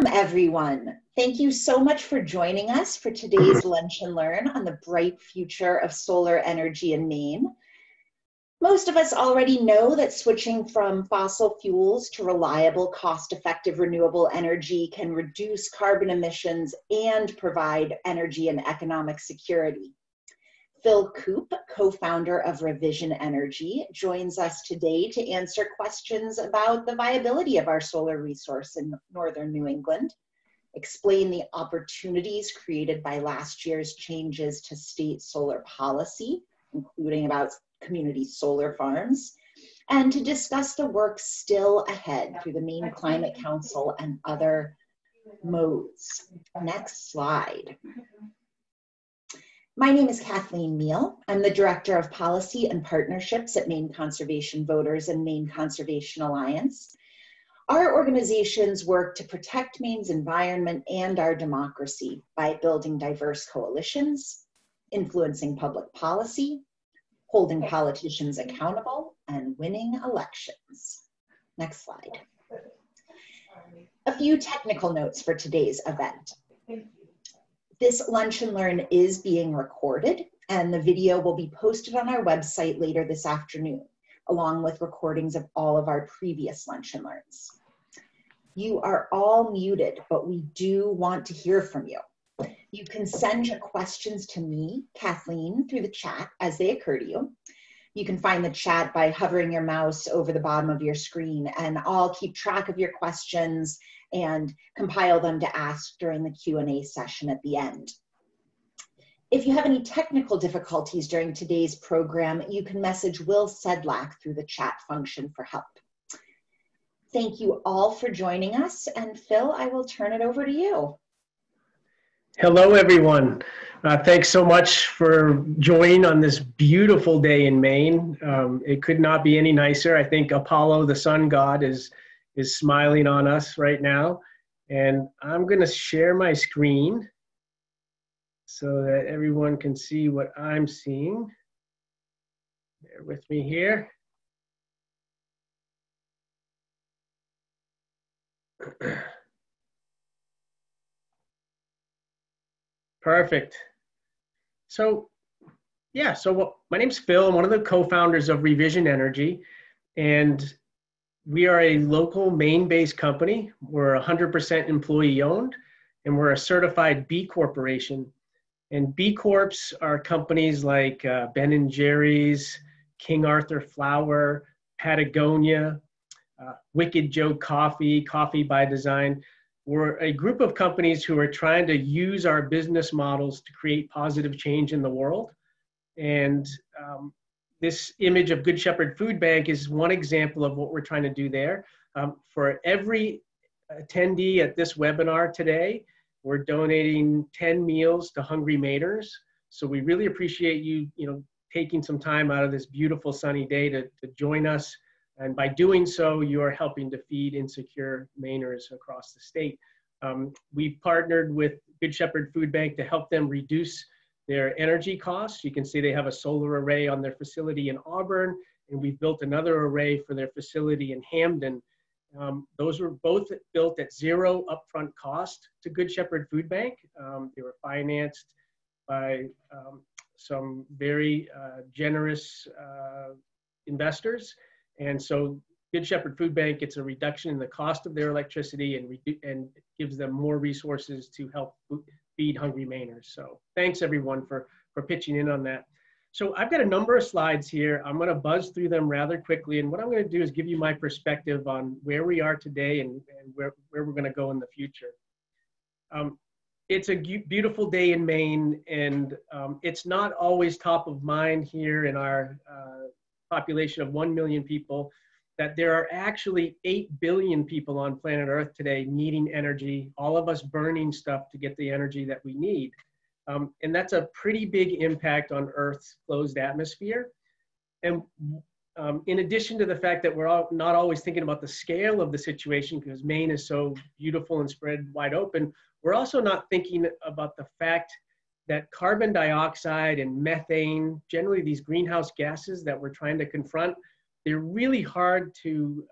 Everyone. Thank you so much for joining us for today's Lunch and Learn on the bright future of solar energy in Maine. Most of us already know that switching from fossil fuels to reliable, cost-effective renewable energy can reduce carbon emissions and provide energy and economic security. Phil Coupe, co-founder of Revision Energy, joins us today to answer questions about the viability of our solar resource in northern New England, explain the opportunities created by last year's changes to state solar policy, including about community solar farms, and to discuss the work still ahead through the Maine Climate Council and other modes. Next slide. My name is Kathleen Meal. I'm the Director of Policy and Partnerships at Maine Conservation Voters and Maine Conservation Alliance. Our organizations work to protect Maine's environment and our democracy by building diverse coalitions, influencing public policy, holding politicians accountable, and winning elections. Next slide. A few technical notes for today's event. This Lunch and Learn is being recorded, and the video will be posted on our website later this afternoon, along with recordings of all of our previous Lunch and Learns. You are all muted, but we do want to hear from you. You can send your questions to me, Kathleen, through the chat as they occur to you. You can find the chat by hovering your mouse over the bottom of your screen, and I'll keep track of your questions and compile them to ask during the Q&A session at the end. If you have any technical difficulties during today's program, you can message Will Sedlak through the chat function for help. Thank you all for joining us, and Phil, I will turn it over to you. Hello, everyone. Thanks so much for joining on this beautiful day in Maine. It could not be any nicer. I think Apollo, the sun god, is smiling on us right now. And I'm going to share my screen so that everyone can see what I'm seeing. Bear with me here. Perfect. So, yeah, my name's Phil. I'm one of the co-founders of Revision Energy, and we are a local Maine-based company. We're 100% employee-owned, and we're a certified B Corporation. And B Corps are companies like Ben & Jerry's, King Arthur Flour, Patagonia, Wicked Joe Coffee, Coffee by Design. We're a group of companies who are trying to use our business models to create positive change in the world. And this image of Good Shepherd Food Bank is one example of what we're trying to do there. For every attendee at this webinar today, we're donating 10 meals to hungry Mainers. So we really appreciate you, taking some time out of this beautiful sunny day to join us. And by doing so, you are helping to feed insecure Mainers across the state. We've partnered with Good Shepherd Food Bank to help them reduce their energy costs. You can see they have a solar array on their facility in Auburn, and we've built another array for their facility in Hamden. Those were both built at zero upfront cost to Good Shepherd Food Bank. They were financed by some very generous investors. And so Good Shepherd Food Bank gets a reduction in the cost of their electricity and gives them more resources to help feed hungry Mainers. So thanks everyone for pitching in on that. So I've got a number of slides here. I'm gonna buzz through them rather quickly. And what I'm gonna do is give you my perspective on where we are today and where we're gonna go in the future. It's a beautiful day in Maine, and it's not always top of mind here in our population of 1 million people, that there are actually 8 billion people on planet Earth today needing energy, all of us burning stuff to get the energy that we need. And that's a pretty big impact on Earth's closed atmosphere. And in addition to the fact that we're not always thinking about the scale of the situation because Maine is so beautiful and spread wide open, we're also not thinking about the fact that carbon dioxide and methane, generally these greenhouse gases that we're trying to confront, they're really hard to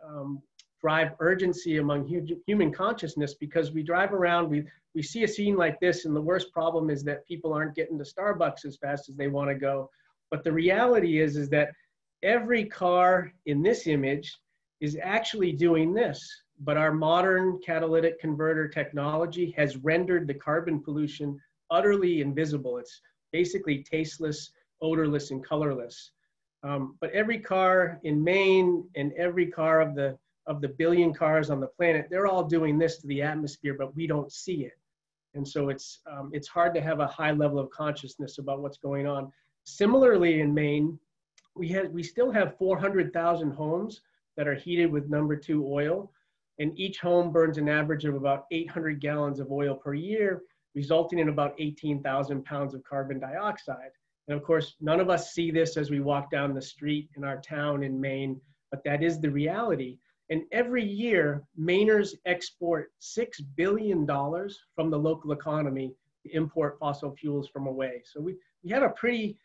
drive urgency among human consciousness, because we drive around, we see a scene like this, and the worst problem is that people aren't getting to Starbucks as fast as they want to go. But the reality is that every car in this image is actually doing this, but our modern catalytic converter technology has rendered the carbon pollution utterly invisible. It's basically tasteless, odorless, and colorless. But every car in Maine and every car of the billion cars on the planet, they're all doing this to the atmosphere, but we don't see it. And so it's hard to have a high level of consciousness about what's going on. Similarly, in Maine, we still have 400,000 homes that are heated with number 2 oil, and each home burns an average of about 800 gallons of oil per year, resulting in about 18,000 pounds of carbon dioxide. And of course, none of us see this as we walk down the street in our town in Maine, but that is the reality. And every year, Mainers export $6 billion from the local economy to import fossil fuels from away. So we have a pretty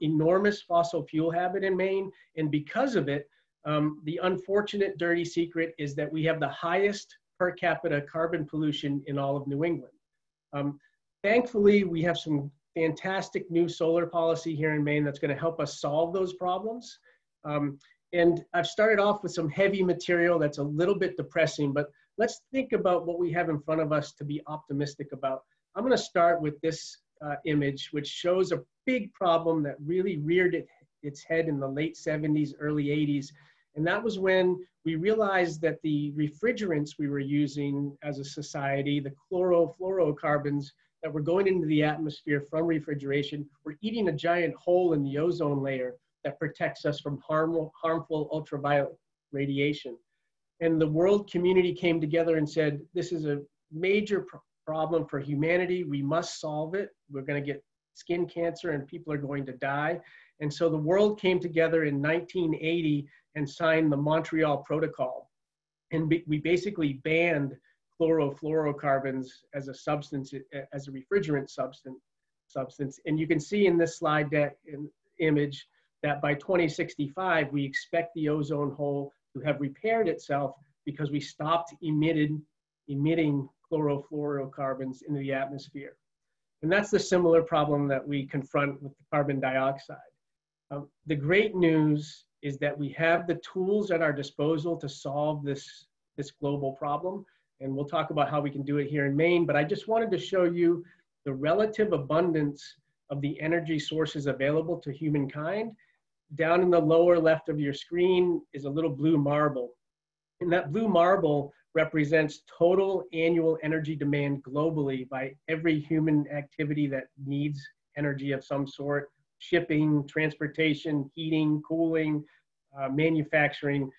enormous fossil fuel habit in Maine. And because of it, the unfortunate dirty secret is that we have the highest per capita carbon pollution in all of New England. Thankfully, we have some fantastic new solar policy here in Maine that's going to help us solve those problems. And I've started off with some heavy material that's a little bit depressing, but let's think about what we have in front of us to be optimistic about. I'm going to start with this image, which shows a big problem that really reared its head in the late 70s, early 80s. And that was when we realized that the refrigerants we were using as a society, the chlorofluorocarbons that were going into the atmosphere from refrigeration, were eating a giant hole in the ozone layer that protects us from harmful ultraviolet radiation. And the world community came together and said, this is a major problem for humanity. We must solve it. We're going to get skin cancer and people are going to die. And so the world came together in 1980 and signed the Montreal Protocol. And we basically banned chlorofluorocarbons as a substance, as a refrigerant substance. And you can see in this slide deck image that by 2065, we expect the ozone hole to have repaired itself because we stopped emitting chlorofluorocarbons into the atmosphere. And that's the similar problem that we confront with the carbon dioxide. The great news is that we have the tools at our disposal to solve this global problem. And we'll talk about how we can do it here in Maine, but I just wanted to show you the relative abundance of the energy sources available to humankind. Down in the lower left of your screen is a little blue marble. And that blue marble represents total annual energy demand globally by every human activity that needs energy of some sort: shipping, transportation, heating, cooling, manufacturing.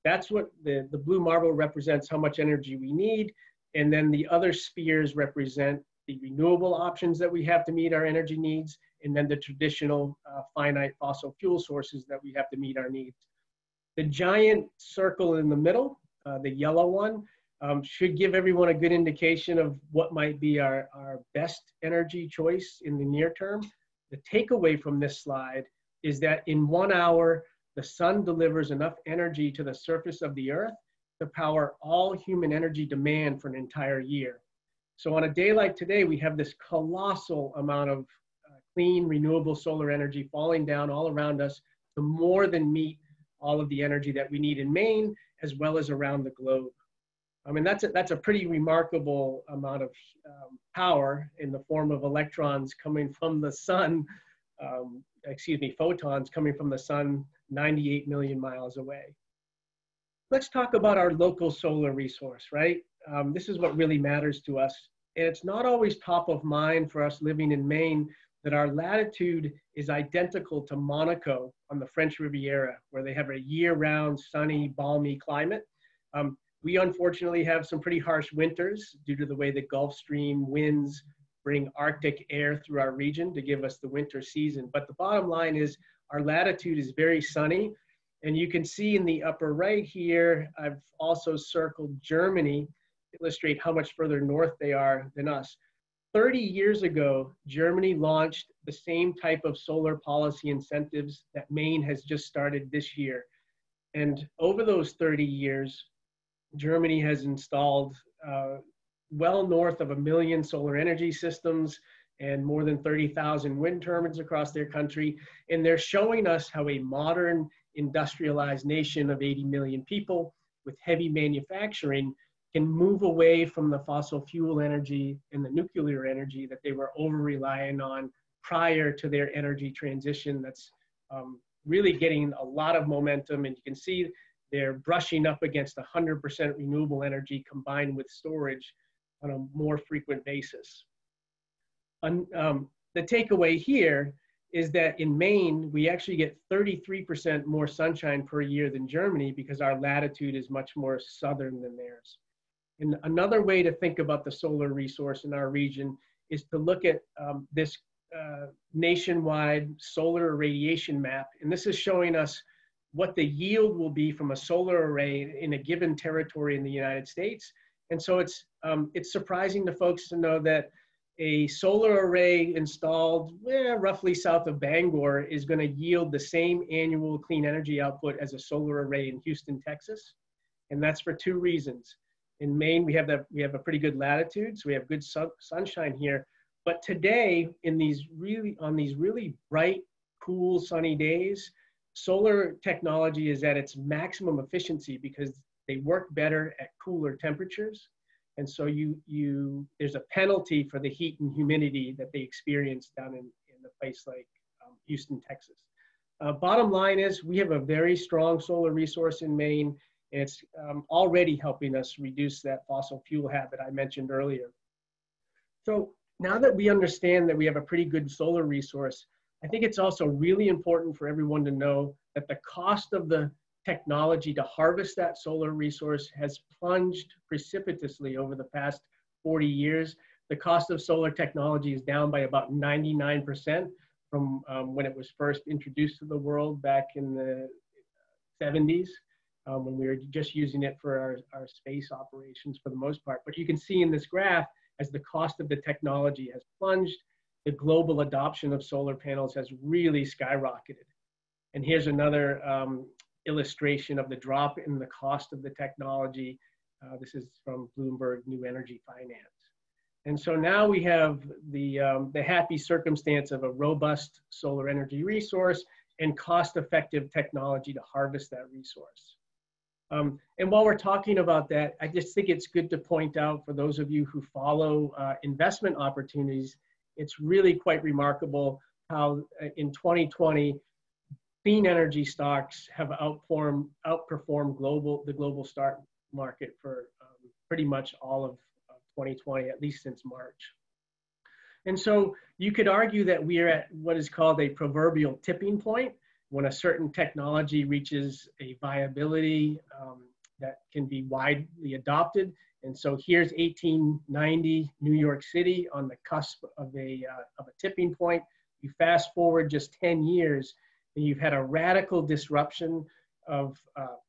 That's what the blue marble represents, how much energy we need. And then the other spheres represent the renewable options that we have to meet our energy needs, and then the traditional finite fossil fuel sources that we have to meet our needs. The giant circle in the middle, the yellow one, should give everyone a good indication of what might be our best energy choice in the near term. The takeaway from this slide is that in 1 hour, the sun delivers enough energy to the surface of the earth to power all human energy demand for an entire year. So on a day like today, we have this colossal amount of clean, renewable solar energy falling down all around us to more than meet all of the energy that we need in Maine, as well as around the globe. I mean, that's a pretty remarkable amount of power in the form of electrons coming from the sun, photons coming from the sun 98 million miles away. Let's talk about our local solar resource, right? This is what really matters to us. And it's not always top of mind for us living in Maine that our latitude is identical to Monaco on the French Riviera, where they have a year-round sunny, balmy climate. We unfortunately have some pretty harsh winters due to the way the Gulf Stream winds bring Arctic air through our region to give us the winter season. But the bottom line is our latitude is very sunny. And you can see in the upper right here, I've also circled Germany to illustrate how much further north they are than us. 30 years ago, Germany launched the same type of solar policy incentives that Maine has just started this year. And over those 30 years, Germany has installed well north of 1 million solar energy systems and more than 30,000 wind turbines across their country. And they're showing us how a modern industrialized nation of 80 million people with heavy manufacturing can move away from the fossil fuel energy and the nuclear energy that they were over-relying on prior to their energy transition. That's really getting a lot of momentum, and you can see they're brushing up against 100% renewable energy combined with storage on a more frequent basis. The takeaway here is that in Maine, we actually get 33% more sunshine per year than Germany because our latitude is much more southern than theirs. And another way to think about the solar resource in our region is to look at this nationwide solar irradiation map. And this is showing us what the yield will be from a solar array in a given territory in the United States. And so it's surprising to folks to know that a solar array installed roughly south of Bangor is going to yield the same annual clean energy output as a solar array in Houston, Texas. And that's for two reasons. In Maine, we have a pretty good latitude, so we have good sunshine here. But today, on these really bright, cool, sunny days, solar technology is at its maximum efficiency because they work better at cooler temperatures. And so there's a penalty for the heat and humidity that they experience down in a place like Houston, Texas. Bottom line is we have a very strong solar resource in Maine. And it's already helping us reduce that fossil fuel habit I mentioned earlier. So now that we understand that we have a pretty good solar resource, I think it's also really important for everyone to know that the cost of the technology to harvest that solar resource has plunged precipitously over the past 40 years. The cost of solar technology is down by about 99% from when it was first introduced to the world back in the 70s. When we were just using it for our space operations for the most part. But you can see in this graph, as the cost of the technology has plunged, the global adoption of solar panels has really skyrocketed. And here's another illustration of the drop in the cost of the technology. This is from Bloomberg New Energy Finance. And so now we have the happy circumstance of a robust solar energy resource and cost-effective technology to harvest that resource. And while we're talking about that, I just think it's good to point out for those of you who follow investment opportunities, it's really quite remarkable how in 2020, clean energy stocks have outperformed the global stock market for pretty much all of 2020, at least since March. And so you could argue that we are at what is called a proverbial tipping point, when a certain technology reaches a viability that can be widely adopted. And so here's 1890 New York City on the cusp of a tipping point. You fast forward just 10 years, and you've had a radical disruption of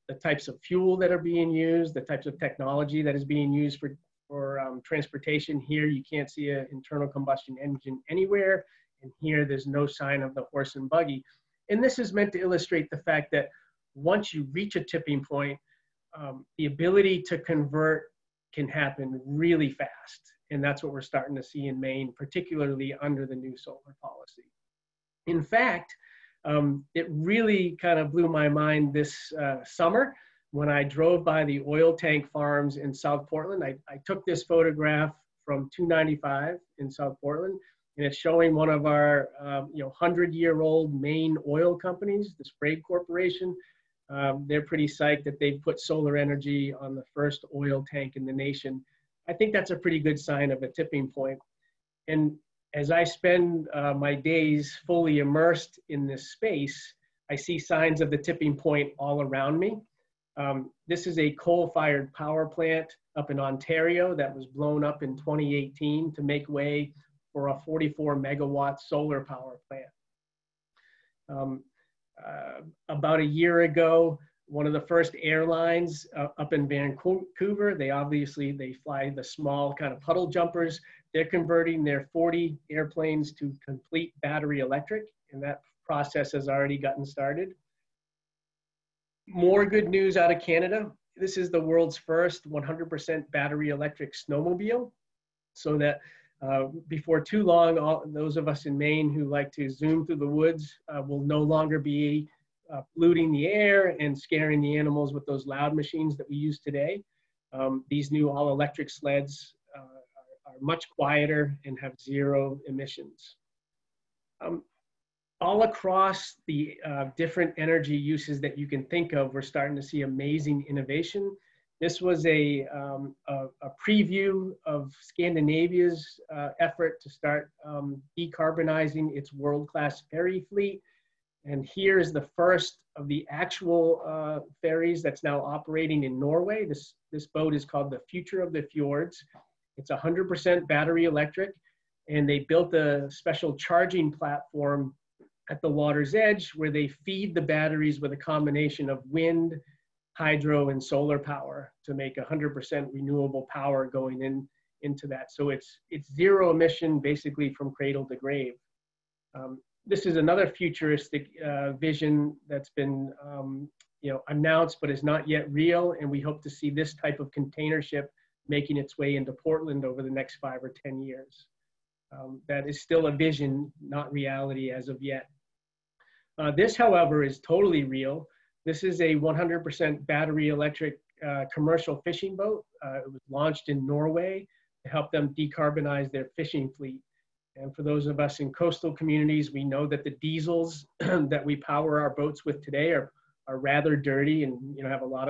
the types of fuel that are being used, the types of technology that is being used for transportation. Here, you can't see an internal combustion engine anywhere. And here, there's no sign of the horse and buggy. And this is meant to illustrate the fact that once you reach a tipping point, the ability to convert can happen really fast. And that's what we're starting to see in Maine, particularly under the new solar policy. In fact, it really kind of blew my mind this summer when I drove by the oil tank farms in South Portland. I took this photograph from 295 in South Portland. And it's showing one of our 100-year-old Maine oil companies, the Sprague Corporation. They're pretty psyched that they put solar energy on the first oil tank in the nation. I think that's a pretty good sign of a tipping point. And as I spend my days fully immersed in this space, I see signs of the tipping point all around me. This is a coal-fired power plant up in Ontario that was blown up in 2018 to make way for a 44 megawatt solar power plant. About a year ago, one of the first airlines up in Vancouver, they fly the small kind of puddle jumpers. They're converting their 40 airplanes to complete battery electric, and that process has already gotten started. More good news out of Canada. this is the world's first 100% battery electric snowmobile, so that before too long, those of us in Maine who like to zoom through the woods will no longer be polluting the air and scaring the animals with those loud machines that we use today. These new all-electric sleds are much quieter and have zero emissions. All across the different energy uses that you can think of, we're starting to see amazing innovation. This was a preview of Scandinavia's effort to start decarbonizing its world-class ferry fleet. And here is the first of the actual ferries that's now operating in Norway. This boat is called the Future of the Fjords. It's 100% battery electric, and they built a special charging platform at the water's edge where they feed the batteries with a combination of wind, hydro, and solar power to make 100% renewable power going into that. So it's zero emission basically from cradle to grave. This is another futuristic vision that's been announced but is not yet real, and we hope to see this type of container ship making its way into Portland over the next 5 or 10 years. That is still a vision, not reality as of yet. This, however, is totally real. This is a 100% battery electric commercial fishing boat. It was launched in Norway to help them decarbonize their fishing fleet. And for those of us in coastal communities, we know that the diesels that we power our boats with today are rather dirty and have a lot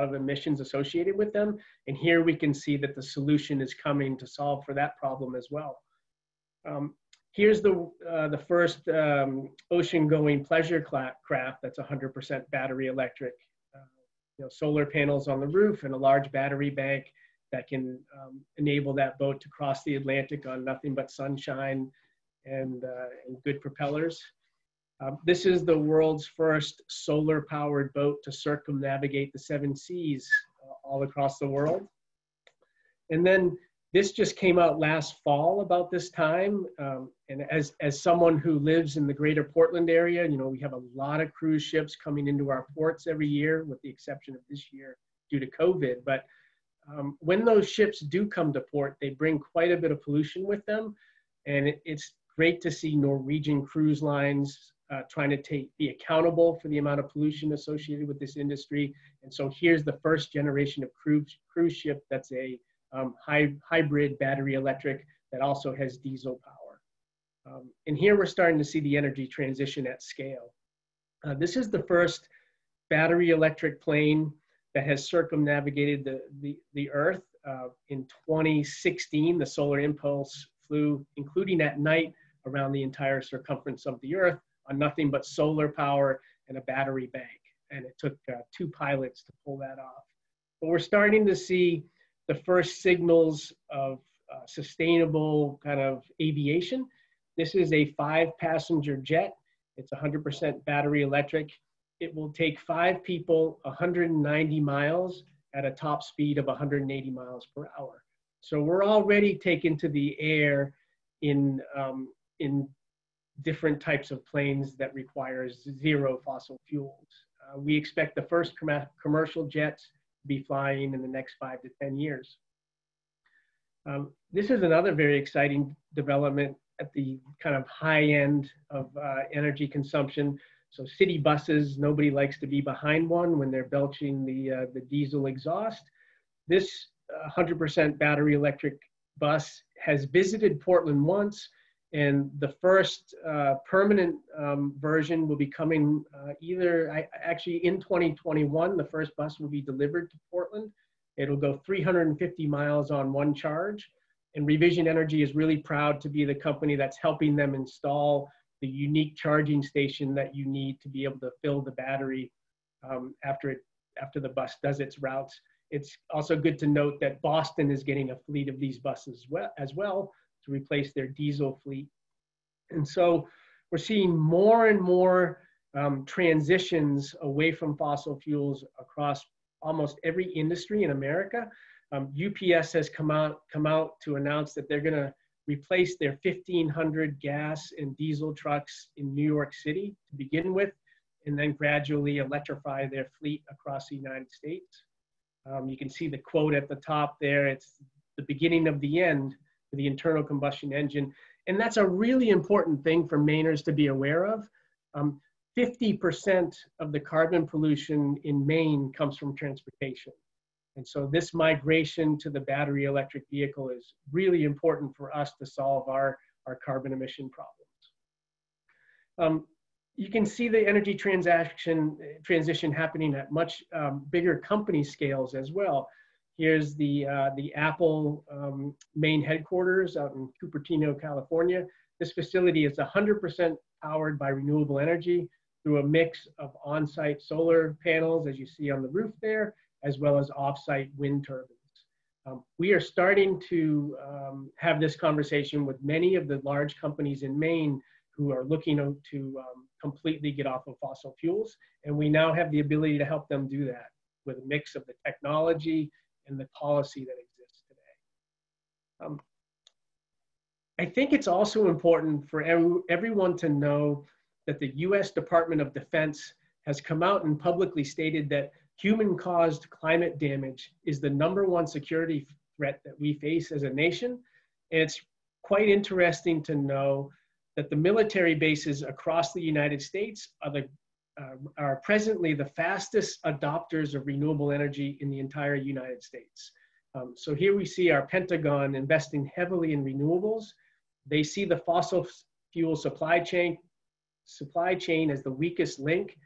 of emissions associated with them. And here we can see that the solution is coming to solve for that problem as well. Here's the first ocean-going pleasure craft that's 100% battery electric. Solar panels on the roof and a large battery bank that can enable that boat to cross the Atlantic on nothing but sunshine and good propellers. This is the world's first solar-powered boat to circumnavigate the 7 seas all across the world. And then this just came out last fall about this time. And as someone who lives in the greater Portland area, we have a lot of cruise ships coming into our ports every year, with the exception of this year due to COVID. But when those ships do come to port, they bring quite a bit of pollution with them. And it's great to see Norwegian cruise lines trying to be accountable for the amount of pollution associated with this industry. And so here's the first generation of cruise ship that's a hybrid battery electric that also has diesel power. And here we're starting to see the energy transition at scale. This is the first battery electric plane that has circumnavigated the Earth. In 2016, the Solar Impulse flew, including at night, around the entire circumference of the Earth on nothing but solar power and a battery bank. And it took 2 pilots to pull that off. But we're starting to see the first signals of sustainable kind of aviation. This is a 5-passenger jet. It's 100% battery electric. It will take 5 people 190 miles at a top speed of 180 miles per hour. So we're already taken to the air in different types of planes that requires 0 fossil fuels. We expect the first commercial jets to be flying in the next 5 to 10 years. This is another very exciting development at the kind of high end of energy consumption. So city buses, nobody likes to be behind one when they're belching the diesel exhaust. This 100% battery electric bus has visited Portland once, and the first permanent version will be coming actually in 2021. The first bus will be delivered to Portland. It'll go 350 miles on one charge. And Revision Energy is really proud to be the company that's helping them install the unique charging station that you need to be able to fill the battery after the bus does its routes. It's also good to note that Boston is getting a fleet of these buses as well to replace their diesel fleet. And so we're seeing more and more transitions away from fossil fuels across almost every industry in America. UPS has come out to announce that they're going to replace their 1,500 gas and diesel trucks in New York City to begin with. and then gradually electrify their fleet across the United States. You can see the quote at the top there. It's the beginning of the end for the internal combustion engine. And that's a really important thing for Mainers to be aware of. 50% of the carbon pollution in Maine comes from transportation. And so this migration to the battery electric vehicle is really important for us to solve our carbon emission problems. You can see the energy transition happening at much bigger company scales as well. Here's the Apple main headquarters out in Cupertino, California. This facility is 100% powered by renewable energy through a mix of on-site solar panels, as you see on the roof there, as well as off-site wind turbines. We are starting to have this conversation with many of the large companies in Maine who are looking to completely get off of fossil fuels. And we now have the ability to help them do that with a mix of the technology and the policy that exists today. I think it's also important for everyone to know that the US Department of Defense has come out and publicly stated that human-caused climate damage is the #1 security threat that we face as a nation. And it's quite interesting to know that the military bases across the United States are presently the fastest adopters of renewable energy in the entire United States. So here we see our Pentagon investing heavily in renewables. They see the fossil fuel supply chain as the weakest link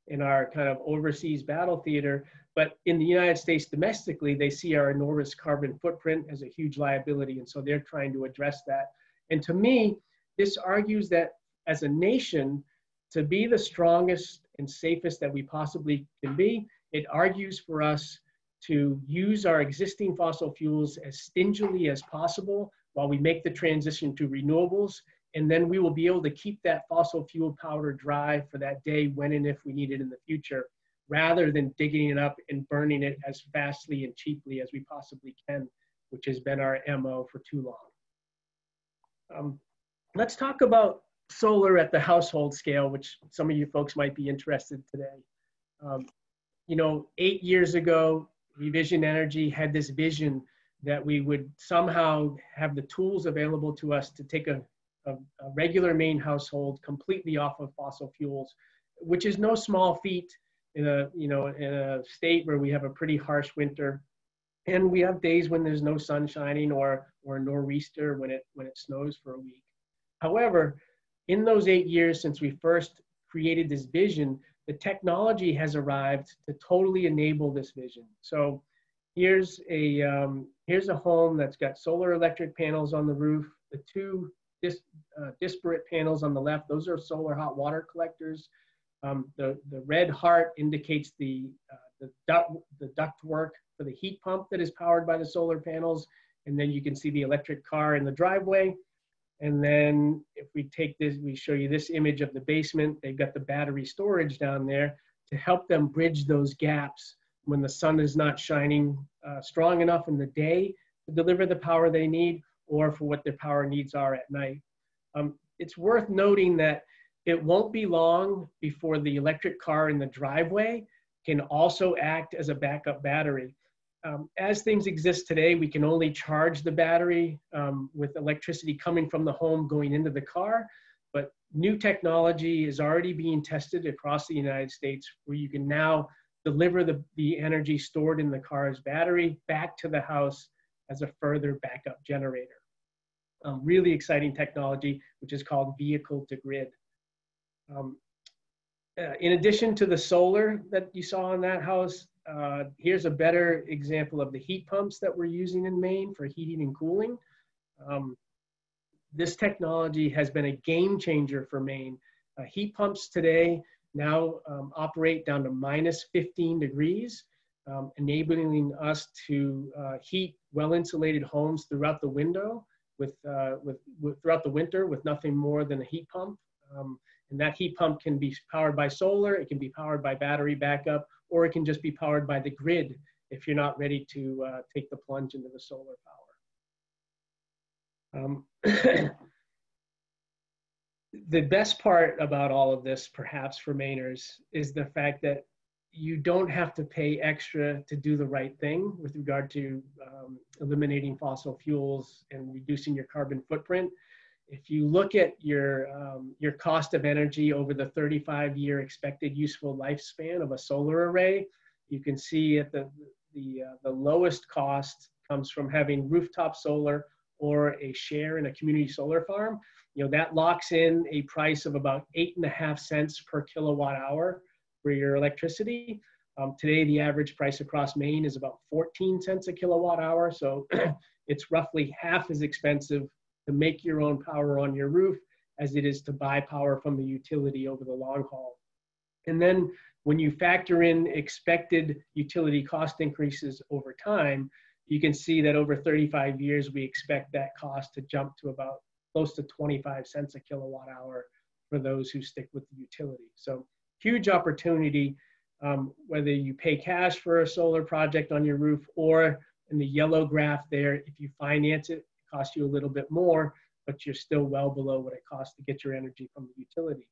in our kind of overseas battle theater. But in the United States domestically, they see our enormous carbon footprint as a huge liability. And so they're trying to address that. And to me, this argues that as a nation, to be the strongest and safest that we possibly can be, it argues for us to use our existing fossil fuels as stingily as possible while we make the transition to renewables. And then we will be able to keep that fossil fuel powder dry for that day when and if we need it in the future, rather than digging it up and burning it as fastly and cheaply as we possibly can, which has been our MO for too long. Let's talk about solar at the household scale, which some of you folks might be interested today. 8 years ago, Revision Energy had this vision that we would somehow have the tools available to us to take a regular Maine household completely off of fossil fuels, which is no small feat in a state where we have a pretty harsh winter, and we have days when there's no sun shining or a nor'easter when it snows for a week. However, in those 8 years since we first created this vision, the technology has arrived to totally enable this vision. So here's a home that's got solar electric panels on the roof. The two disparate panels on the left, those are solar hot water collectors. The red heart indicates the duct work for the heat pump that is powered by the solar panels. And then you can see the electric car in the driveway. And then if we take this, we show you this image of the basement. They've got the battery storage down there to help them bridge those gaps when the sun is not shining strong enough in the day to deliver the power they need, or for what their power needs are at night. It's worth noting that it won't be long before the electric car in the driveway can also act as a backup battery. As things exist today, we can only charge the battery with electricity coming from the home going into the car, but new technology is already being tested across the United States where you can now deliver the energy stored in the car's battery back to the house as a further backup generator. Really exciting technology, which is called vehicle to grid. In addition to the solar that you saw in that house, here's a better example of the heat pumps that we're using in Maine for heating and cooling. This technology has been a game changer for Maine. Heat pumps today now operate down to -15 degrees, enabling us to heat well-insulated homes throughout the winter with nothing more than a heat pump. And that heat pump can be powered by solar, it can be powered by battery backup, or it can just be powered by the grid if you're not ready to take the plunge into the solar power. The best part about all of this, perhaps for Mainers, is the fact that you don't have to pay extra to do the right thing with regard to eliminating fossil fuels and reducing your carbon footprint. If you look at your cost of energy over the 35-year expected useful lifespan of a solar array, you can see at the lowest cost comes from having rooftop solar or a share in a community solar farm. You know, that locks in a price of about 8.5 cents per kilowatt hour for your electricity. Today, the average price across Maine is about 14 cents a kilowatt hour. So it's roughly half as expensive to make your own power on your roof as it is to buy power from the utility over the long haul. And then when you factor in expected utility cost increases over time, you can see that over 35 years, we expect that cost to jump to about close to 25 cents a kilowatt hour for those who stick with the utility. So huge opportunity, whether you pay cash for a solar project on your roof, or in the yellow graph there, if you finance it, it costs you a little bit more, but you're still well below what it costs to get your energy from the utility.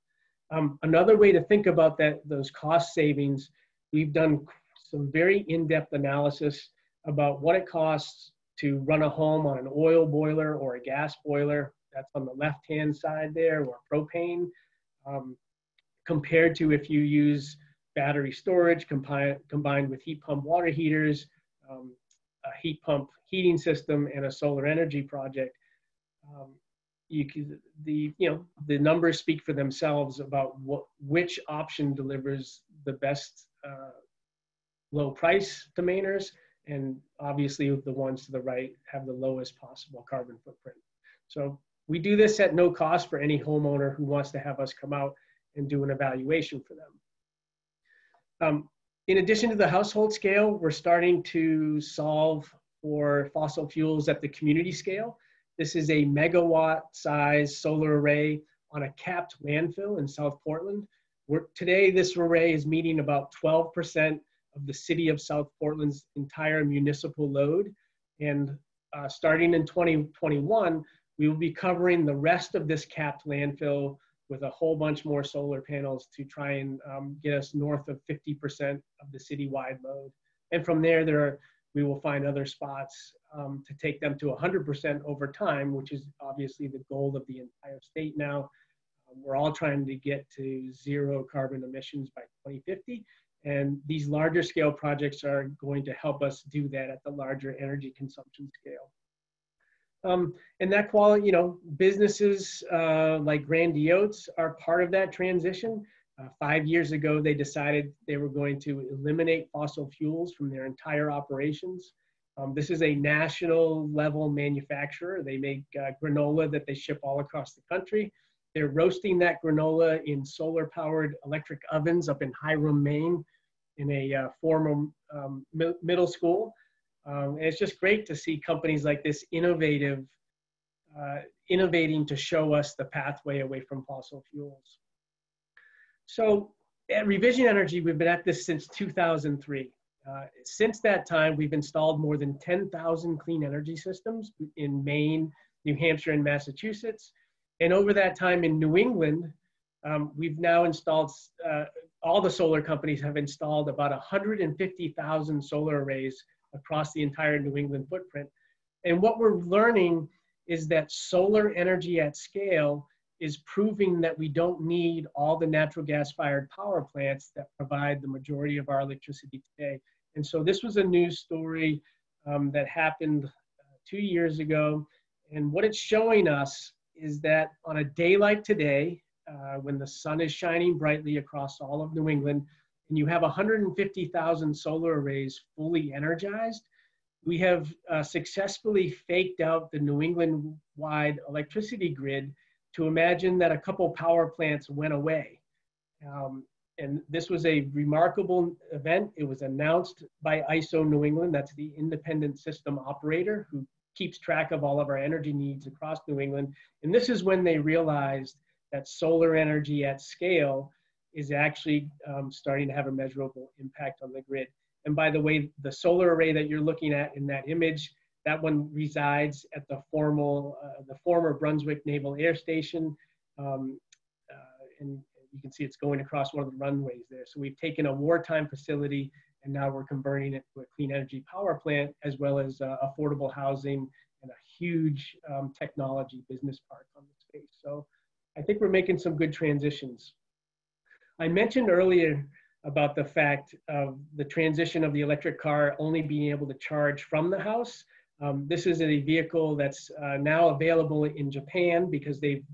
Another way to think about those cost savings, we've done some very in-depth analysis about what it costs to run a home on an oil boiler or a gas boiler. That's on the left-hand side there, or propane, compared to if you use battery storage combined with heat pump water heaters, a heat pump heating system, and a solar energy project. The numbers speak for themselves about which option delivers the best low price to Mainers, and obviously the ones to the right have the lowest possible carbon footprint. So we do this at no cost for any homeowner who wants to have us come out and do an evaluation for them. In addition to the household scale, we're starting to solve for fossil fuels at the community scale. This is a megawatt size solar array on a capped landfill in South Portland. Today, this array is meeting about 12% of the city of South Portland's entire municipal load. And starting in 2021, we will be covering the rest of this capped landfill with a whole bunch more solar panels to try and get us north of 50% of the citywide load. And from there, we will find other spots to take them to 100% over time, which is obviously the goal of the entire state now. We're all trying to get to zero carbon emissions by 2050. And these larger scale projects are going to help us do that at the larger energy consumption scale. And that quality, businesses like Grandy Oats are part of that transition. 5 years ago, they decided they were going to eliminate fossil fuels from their entire operations. This is a national level manufacturer. They make granola that they ship all across the country. They're roasting that granola in solar powered electric ovens up in Hiram, Maine, in a former middle school. And it's just great to see companies like this innovating to show us the pathway away from fossil fuels. So at Revision Energy, we've been at this since 2003. Since that time, we've installed more than 10,000 clean energy systems in Maine, New Hampshire, and Massachusetts. And over that time in New England, we've now installed, all the solar companies have installed about 150,000 solar arrays across the entire New England footprint. And what we're learning is that solar energy at scale is proving that we don't need all the natural gas-fired power plants that provide the majority of our electricity today. And so this was a news story that happened 2 years ago. And what it's showing us is that on a day like today, when the sun is shining brightly across all of New England, and you have 150,000 solar arrays fully energized, we have successfully faked out the New England-wide electricity grid to imagine that a couple power plants went away. And this was a remarkable event. It was announced by ISO New England, that's the independent system operator who keeps track of all of our energy needs across New England. And this is when they realized that solar energy at scale is actually starting to have a measurable impact on the grid. And by the way, the solar array that you're looking at in that image, that one resides at the former Brunswick Naval Air Station. and you can see it's going across one of the runways there. So we've taken a wartime facility and now we're converting it to a clean energy power plant, as well as affordable housing and a huge technology business park on the space. So I think we're making some good transitions. I mentioned earlier about the fact of the transition of the electric car only being able to charge from the house. This is a vehicle that's now available in Japan because they've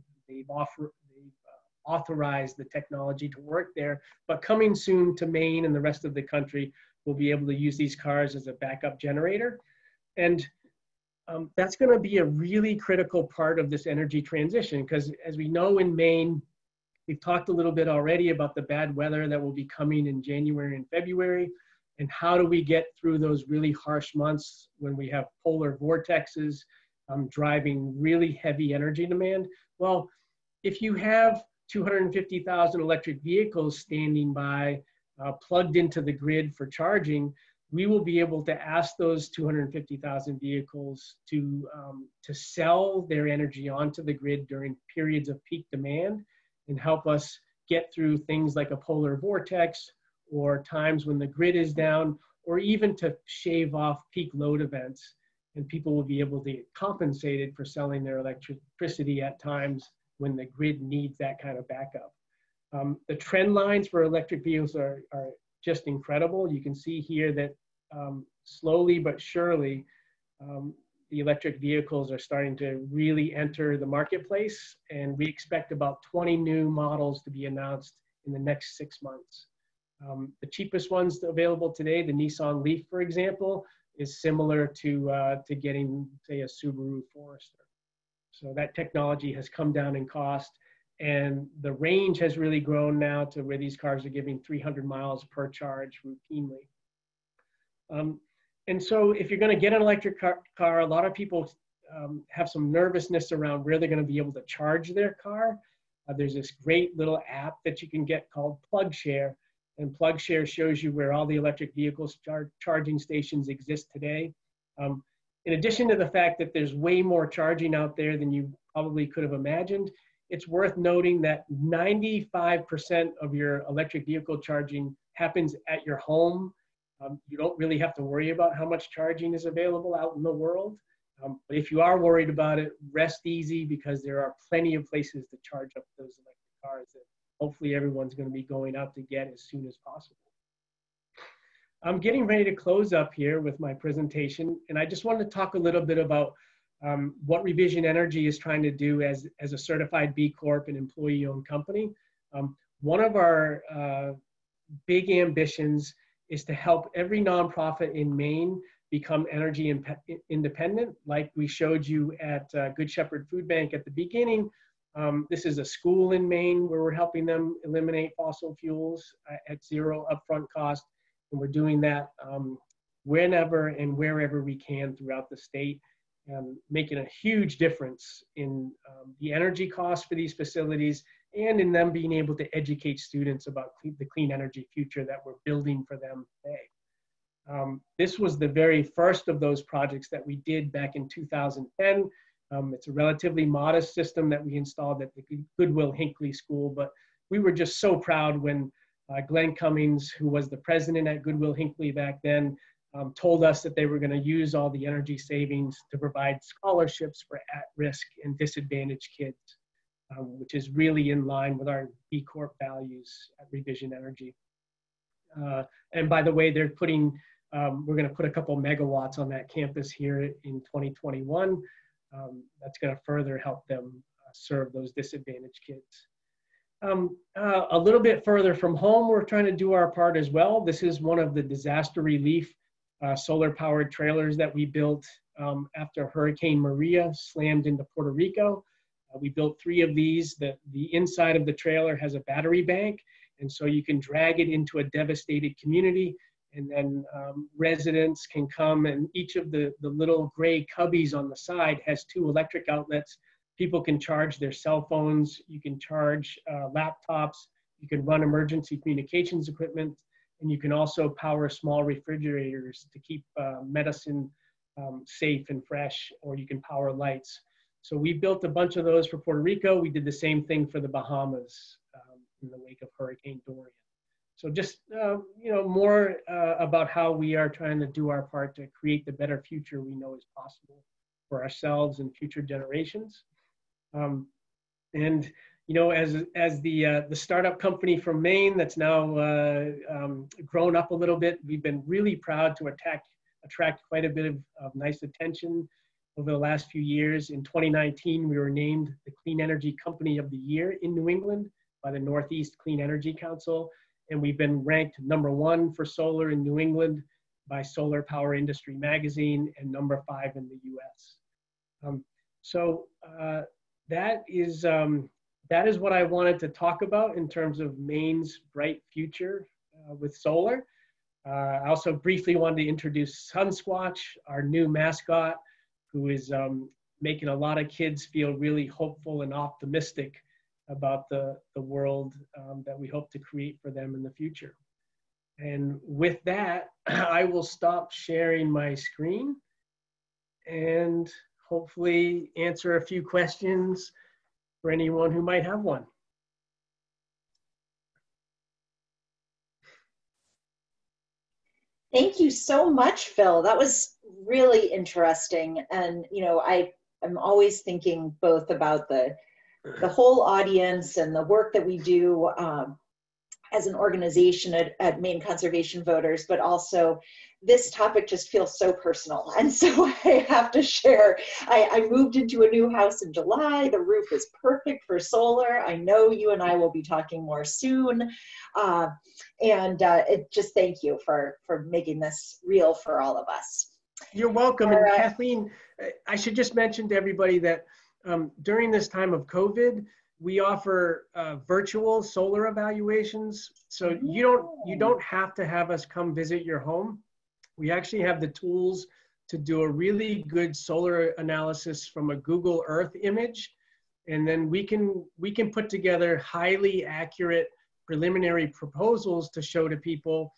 authorized the technology to work there, but coming soon to Maine and the rest of the country, we'll be able to use these cars as a backup generator. And that's going to be a really critical part of this energy transition, because as we know in Maine, we've talked a little bit already about the bad weather that will be coming in January and February, and how do we get through those really harsh months when we have polar vortexes driving really heavy energy demand. Well, if you have 250,000 electric vehicles standing by, plugged into the grid for charging, we will be able to ask those 250,000 vehicles to sell their energy onto the grid during periods of peak demand and help us get through things like a polar vortex or times when the grid is down, or even to shave off peak load events. And people will be able to get compensated for selling their electricity at times when the grid needs that kind of backup. The trend lines for electric vehicles are just incredible. You can see here that slowly but surely, the electric vehicles are starting to really enter the marketplace, and we expect about 20 new models to be announced in the next 6 months. The cheapest ones available today, the Nissan Leaf, for example, is similar to getting, say, a Subaru Forester. So that technology has come down in cost, and the range has really grown now to where these cars are giving 300 miles per charge routinely. And so if you're going to get an electric car, a lot of people have some nervousness around where they're going to be able to charge their car. There's this great little app that you can get called PlugShare, and PlugShare shows you where all the electric vehicles charging stations exist today. In addition to the fact that there's way more charging out there than you probably could have imagined, it's worth noting that 95% of your electric vehicle charging happens at your home. You don't really have to worry about how much charging is available out in the world. But if you are worried about it, rest easy, because there are plenty of places to charge up those electric cars that hopefully everyone's going to be going out to get as soon as possible. I'm getting ready to close up here with my presentation, and I just wanted to talk a little bit about what Revision Energy is trying to do as a certified B Corp and employee-owned company. One of our big ambitions is to help every nonprofit in Maine become energy independent, like we showed you at Good Shepherd Food Bank at the beginning. This is a school in Maine where we're helping them eliminate fossil fuels at zero upfront cost. And we're doing that whenever and wherever we can throughout the state, making a huge difference in the energy costs for these facilities and in them being able to educate students about the clean energy future that we're building for them today. This was the very first of those projects that we did back in 2010. It's a relatively modest system that we installed at the Goodwill Hinckley School, but we were just so proud when Glenn Cummings, who was the president at Goodwill Hinckley back then, told us that they were going to use all the energy savings to provide scholarships for at-risk and disadvantaged kids, which is really in line with our B Corp values at Revision Energy. And by the way, they're putting, we're going to put a couple megawatts on that campus here in 2021. That's going to further help them serve those disadvantaged kids. A little bit further from home, we're trying to do our part as well. This is one of the disaster relief solar-powered trailers that we built after Hurricane Maria slammed into Puerto Rico. We built 3 of these. The inside of the trailer has a battery bank, and so you can drag it into a devastated community, and then residents can come, and each of the little gray cubbies on the side has 2 electric outlets. People can charge their cell phones, you can charge laptops, you can run emergency communications equipment, and you can also power small refrigerators to keep medicine safe and fresh, or you can power lights. So we built a bunch of those for Puerto Rico. We did the same thing for the Bahamas. in the wake of Hurricane Dorian. So just, more about how we are trying to do our part to create the better future we know is possible for ourselves and future generations. As the startup company from Maine that's now grown up a little bit, we've been really proud to attract quite a bit of nice attention over the last few years. In 2019, we were named the Clean Energy Company of the Year in New England by the Northeast Clean Energy Council. And we've been ranked #1 for solar in New England by Solar Power Industry Magazine and #5 in the US. That is what I wanted to talk about in terms of Maine's bright future with solar. I also briefly wanted to introduce Sunsquatch, our new mascot, who is making a lot of kids feel really hopeful and optimistic about the world that we hope to create for them in the future. And with that, I will stop sharing my screen and hopefully answer a few questions for anyone who might have one. Thank you so much, Phil. That was really interesting. And, I'm always thinking both about the whole audience and the work that we do as an organization at Maine Conservation Voters, but also this topic just feels so personal. And so I have to share, I moved into a new house in July. The roof is perfect for solar. I know you and I will be talking more soon. Just thank you for making this real for all of us. You're welcome. And Kathleen, I should just mention to everybody that during this time of COVID, we offer virtual solar evaluations. So you don't have to have us come visit your home. We actually have the tools to do a really good solar analysis from a Google Earth image. And then we can put together highly accurate preliminary proposals to show to people.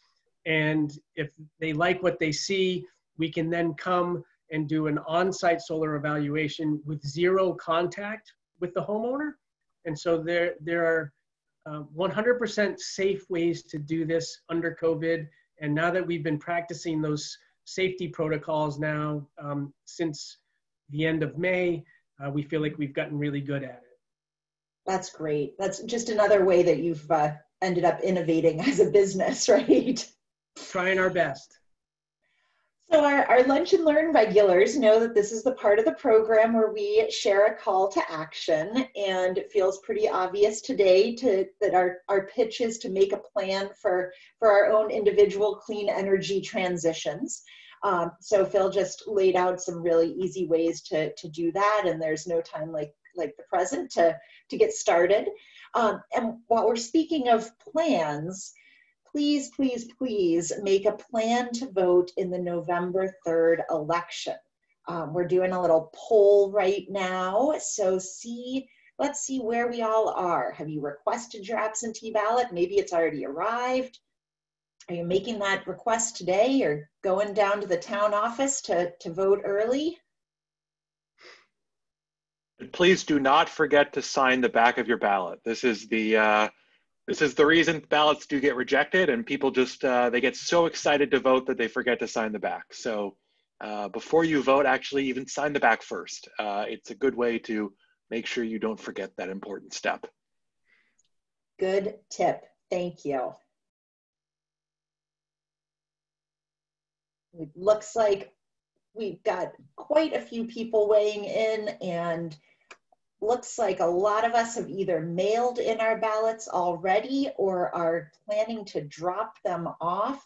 And if they like what they see, we can then come and do an on-site solar evaluation with zero contact with the homeowner. And so there are 100% safe ways to do this under COVID. And now that we've been practicing those safety protocols now since the end of May, we feel like we've gotten really good at it. That's great. That's just another way that you've ended up innovating as a business, right? Trying our best. So our Lunch and Learn regulars know that this is the part of the program where we share a call to action, and it feels pretty obvious today that our pitch is to make a plan for our own individual clean energy transitions. So Phil just laid out some really easy ways to do that, and there's no time like the present to get started. And while we're speaking of plans, please, please, please make a plan to vote in the November 3rd election. We're doing a little poll right now, so let's see where we all are. Have you requested your absentee ballot? Maybe it's already arrived. Are you making that request today or going down to the town office to vote early? Please do not forget to sign the back of your ballot. This is the reason ballots do get rejected, and people just, they get so excited to vote that they forget to sign the back. So before you vote, actually even sign the back first. It's a good way to make sure you don't forget that important step. Good tip, thank you. It looks like we've got quite a few people weighing in, and looks like a lot of us have either mailed in our ballots already or are planning to drop them off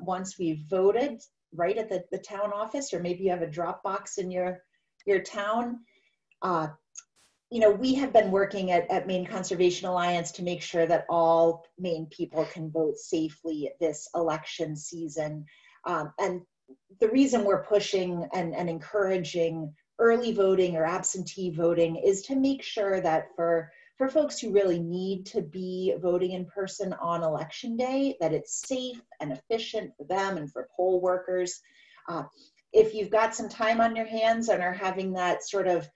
once we've voted right at the town office, or maybe you have a drop box in your town. We have been working at Maine Conservation Alliance to make sure that all Maine people can vote safely this election season. And the reason we're pushing and encouraging early voting or absentee voting is to make sure that for folks who really need to be voting in person on election day, that it's safe and efficient for them and for poll workers. If you've got some time on your hands and are having that sort of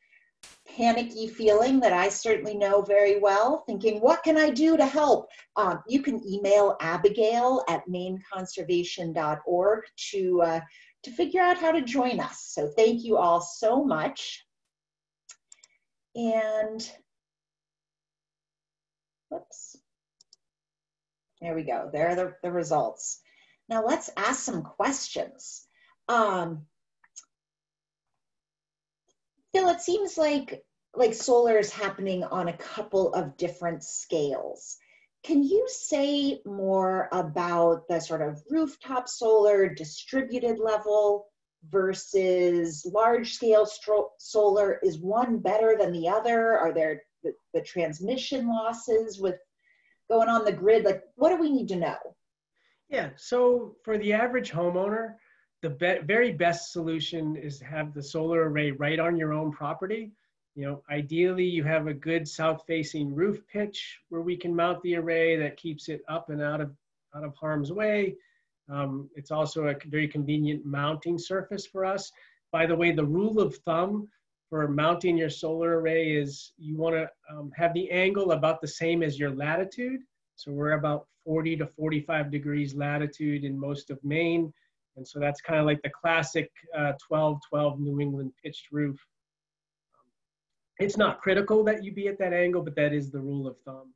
panicky feeling that I certainly know very well, thinking, what can I do to help? You can email Abigail at maineconservation.org to figure out how to join us. So thank you all so much. And, whoops. There we go. There are the results. Now let's ask some questions. Phil, it seems like solar is happening on a couple of different scales. Can you say more about the sort of rooftop solar, distributed level versus large scale solar? Is one better than the other? Are there the transmission losses with going on the grid? Like, what do we need to know? Yeah, so for the average homeowner, the very best solution is to have the solar array right on your own property. You know, ideally you have a good south-facing roof pitch where we can mount the array that keeps it up and out of harm's way. It's also a very convenient mounting surface for us. By the way, the rule of thumb for mounting your solar array is you want to have the angle about the same as your latitude. So we're about 40 to 45 degrees latitude in most of Maine. And so that's kind of like the classic 12-12 New England pitched roof. It's not critical that you be at that angle, but that is the rule of thumb.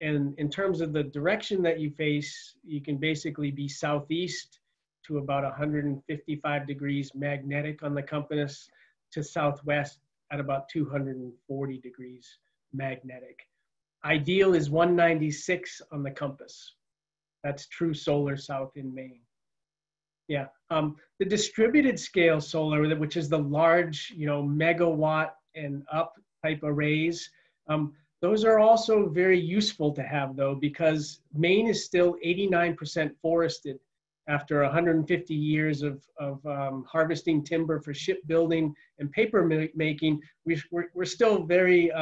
And in terms of the direction that you face, you can basically be southeast to about 155 degrees magnetic on the compass to southwest at about 240 degrees magnetic. Ideal is 196 on the compass. That's true solar south in Maine. Yeah, the distributed scale solar, which is the large, megawatt and up type arrays, those are also very useful to have though, because Maine is still 89% forested after 150 years of harvesting timber for shipbuilding and paper making. We're still very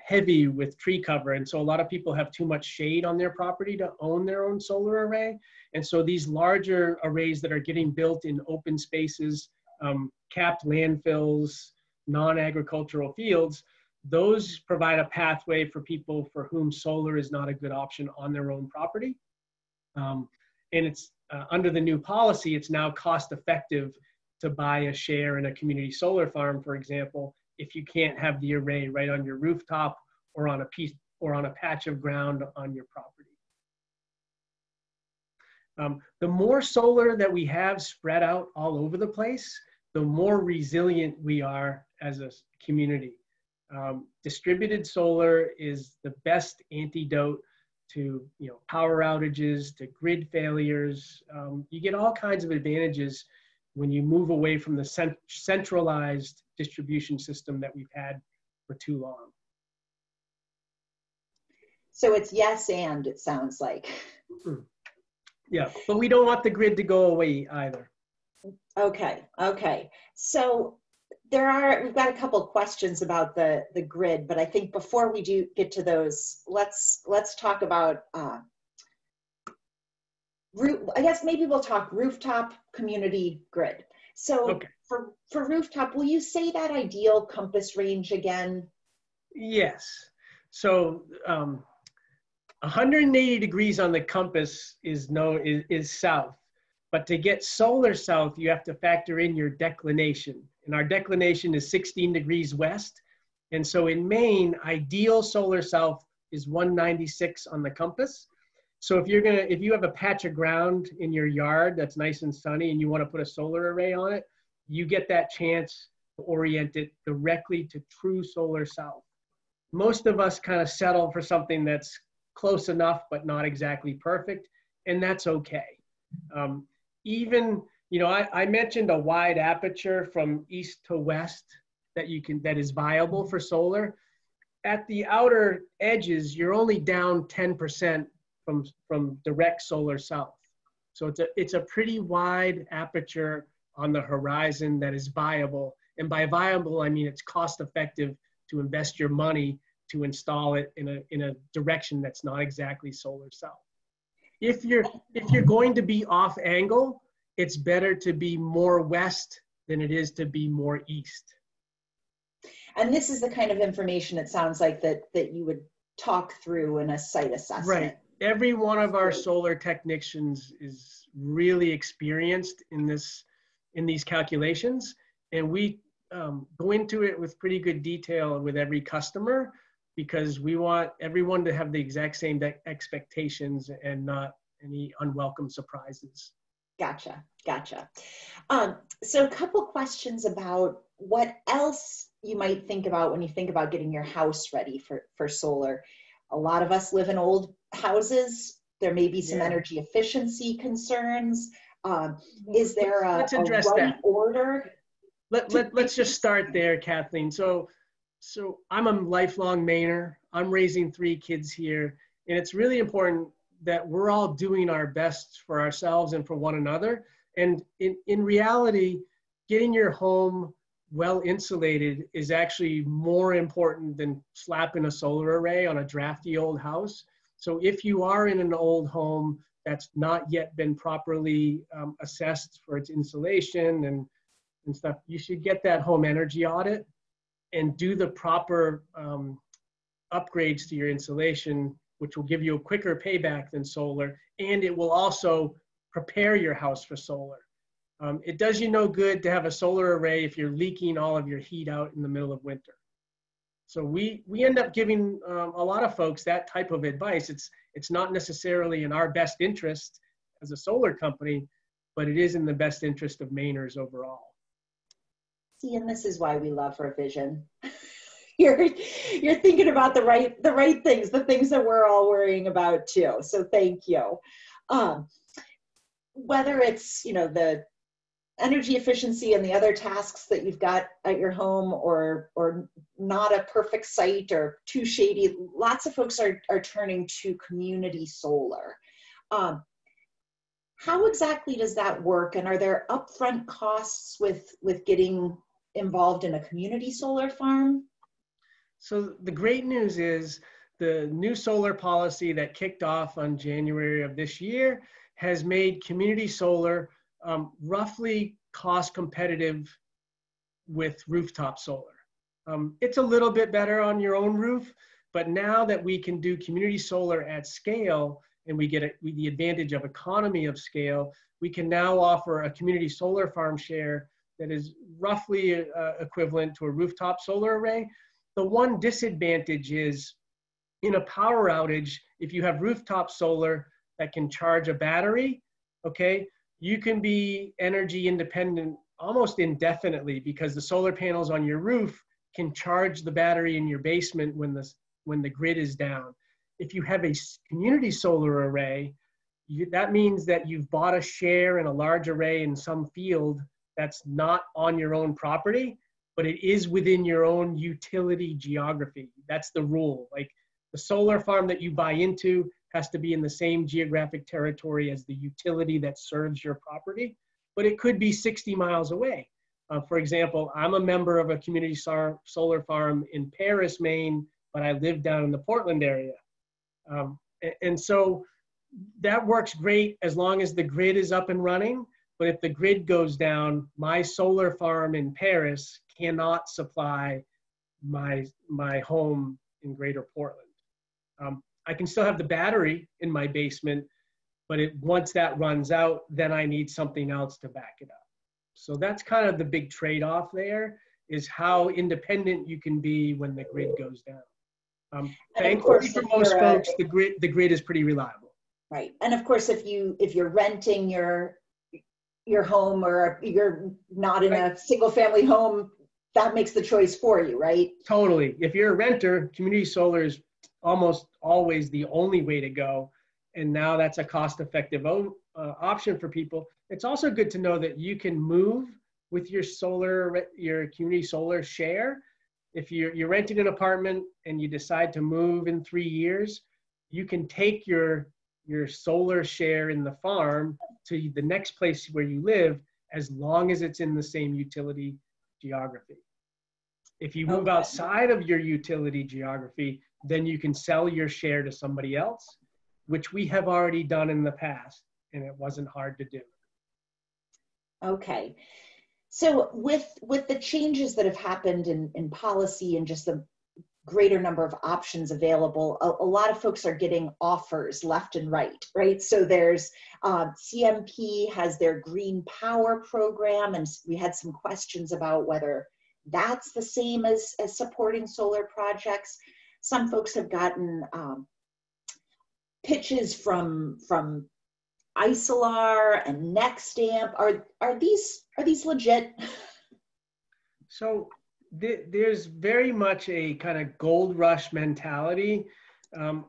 heavy with tree cover. And so a lot of people have too much shade on their property to own their own solar array. And so these larger arrays that are getting built in open spaces, capped landfills, non-agricultural fields, those provide a pathway for people for whom solar is not a good option on their own property. And it's under the new policy, it's now cost effective to buy a share in a community solar farm, for example, if you can't have the array right on your rooftop or on a piece or on a patch of ground on your property. The more solar that we have spread out all over the place, the more resilient we are as a community. Distributed solar is the best antidote to power outages, to grid failures. You get all kinds of advantages when you move away from the centralized distribution system that we've had for too long. So it's yes and, it sounds like. Yeah, but we don't want the grid to go away either. Okay. So we've got a couple of questions about the grid, but I think before we do get to those, let's talk about, I guess maybe we'll talk rooftop community grid. So okay. For rooftop, will you say that ideal compass range again? Yes. So 180 degrees on the compass is south. But to get solar south, you have to factor in your declination. And our declination is 16 degrees west. And so in Maine, ideal solar south is 196 on the compass. So if you have a patch of ground in your yard that's nice and sunny and you want to put a solar array on it, you get that chance to orient it directly to true solar south. Most of us kind of settle for something that's close enough, but not exactly perfect. And that's okay. I mentioned a wide aperture from east to west that is viable for solar. At the outer edges, you're only down 10% from direct solar south. So it's a pretty wide aperture on the horizon that is viable. And by viable, I mean it's cost effective to invest your money to install it in a direction that's not exactly solar south. If you're going to be off angle, it's better to be more west than it is to be more east. And this is the kind of information it sounds like that you would talk through in a site assessment. Right. Every one of our solar technicians is really experienced in these calculations, and we go into it with pretty good detail with every customer, because we want everyone to have the exact same expectations and not any unwelcome surprises. Gotcha. So a couple questions about what else you might think about when you think about getting your house ready for solar. A lot of us live in old houses. There may be some energy efficiency concerns. Is there let's a address right that. order? Let's just start there, Kathleen. So I'm a lifelong Mainer. I'm raising 3 kids here, and it's really important that we're all doing our best for ourselves and for one another. And in reality, getting your home well insulated is actually more important than slapping a solar array on a drafty old house. So if you are in an old home that's not yet been properly assessed for its insulation and stuff, you should get that home energy audit and do the proper upgrades to your insulation, which will give you a quicker payback than solar, and it will also prepare your house for solar. It does you no good to have a solar array if you're leaking all of your heat out in the middle of winter. So we end up giving a lot of folks that type of advice. It's not necessarily in our best interest as a solar company, but it is in the best interest of Mainers overall. See, and this is why we love Revision. You're thinking about the right things, the things that we're all worrying about too. So thank you. Whether it's, the energy efficiency and the other tasks that you've got at your home, or not a perfect site or too shady, lots of folks are turning to community solar. How exactly does that work? And are there upfront costs with getting involved in a community solar farm? So the great news is the new solar policy that kicked off on January of this year has made community solar roughly cost competitive with rooftop solar. It's a little bit better on your own roof, but now that we can do community solar at scale and we get the advantage of economy of scale, we can now offer a community solar farm share that is roughly equivalent to a rooftop solar array. The one disadvantage is in a power outage, if you have rooftop solar that can charge a battery, okay, you can be energy independent almost indefinitely because the solar panels on your roof can charge the battery in your basement when the grid is down. If you have a community solar array, that means that you've bought a share in a large array in some field that's not on your own property, but it is within your own utility geography. That's the rule. Like the solar farm that you buy into has to be in the same geographic territory as the utility that serves your property, but it could be 60 miles away. For example, I'm a member of a community solar farm in Paris, Maine, but I live down in the Portland area. And so that works great as long as the grid is up and running. But if the grid goes down, my solar farm in Paris cannot supply my home in Greater Portland. I can still have the battery in my basement, but once that runs out, then I need something else to back it up. So that's kind of the big trade-off there, is how independent you can be when the grid goes down. Thankfully for most folks, the grid is pretty reliable. Right, and of course, if you're renting your home, or you're not in a single-family home, that makes the choice for you, right? Totally. If you're a renter, community solar is almost always the only way to go. And now that's a cost-effective option for people. It's also good to know that you can move with your community solar share. If you're renting an apartment and you decide to move in 3 years, you can take your solar share in the farm to the next place where you live, as long as it's in the same utility geography. If you move outside of your utility geography, then you can sell your share to somebody else, which we have already done in the past, and it wasn't hard to do. Okay. So with the changes that have happened in policy and just the greater number of options available, a lot of folks are getting offers left and right? So there's CMP has their green power program, and we had some questions about whether that's the same as supporting solar projects. Some folks have gotten pitches from Isolar and NextAmp. Are these legit? So there's very much a kind of gold rush mentality